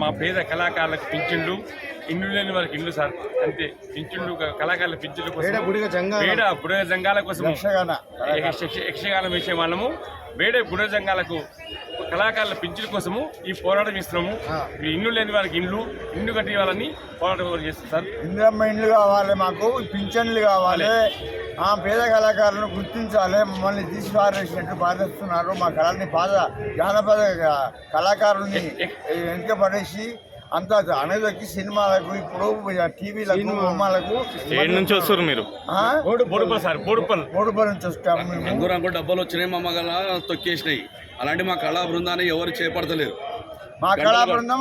మా పేద కళాకారులకు పింఛన్లు, ఇల్లు లేని వారికి ఇల్లు సార్ అంతే. పింఛన్లు కళాకారుల పింఛన్ల కోసం, బుడగ జంగాల కోసం, యక్షగానం వేసే వాళ్ళము బేడే బుడగ జంగాలకు కళాకారుల పింఛన్ల కోసము ఈ పోరాటం ఇస్తున్నాము. ఇల్లు లేని వారికి ఇల్లు కట్టి వాళ్ళని పోరాటం చేస్తాం సార్. ఇందిరమ్మ ఇండ్లు కావాలి, మాకు పింఛన్లు కావాలి, పేద కళాకారులను గుర్తించాలి. మమ్మల్ని తీసి పారేసినట్టు బాధిస్తున్నారు. మా కళని జానపద కళాకారుల్ని వెనుక పడేసి అంతా అనదొక్కి సినిమాలకు, ఇప్పుడు టీవీలకు, బొమ్మలకు. నుంచి వస్తారు మీరు? బోడుపల్ నుంచి వస్తాము. రంగు డబ్బాలు వచ్చినాయి, మా మగల తొక్కేసినాయి. అలాంటి మా కళా బృందాన్ని ఎవరు చేపడతలేరు. మా కళా బృందం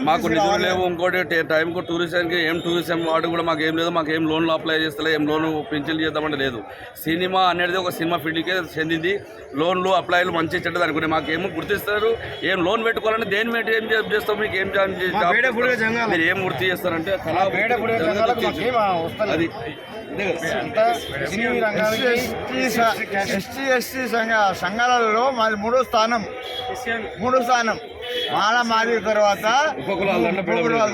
మాకు నిధులు లేవు. ఇంకోటి టైంకు టూరిజంకి టూరిజం వాడు కూడా మాకు ఏం లేదు. మాకు ఏం లోన్లు అప్లై చేస్తలే, ఏం లోన్ పింఛన్లు చేద్దామంటే లేదు. సినిమా అనేది ఒక సినిమా ఫీల్డ్కే చెందింది. లోన్లు అప్లైలు మంచి చెడ్డది అనుకునే మాకేమో గుర్తిస్తారు. ఏం లోన్ పెట్టుకోవాలంటే దేని మీద ఏం చేస్తాం, మీకు ఏం మీరు ఏం గుర్తు చేస్తారంటే కళా అది ఎస్టీ సంఘాలలో మాది మూడో స్థానం. మాది తర్వాత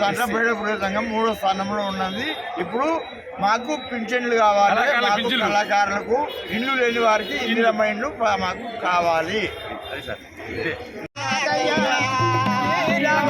దాంట్లో బేడపుడ సంఘం మూడో స్థానంలో ఉన్నది. ఇప్పుడు మాకు పింఛన్లు కావాలి, కళాకారులకు ఇల్లు లేని వారికి ఇందిరమ్మ ఇండ్లు మాకు కావాలి. లాభ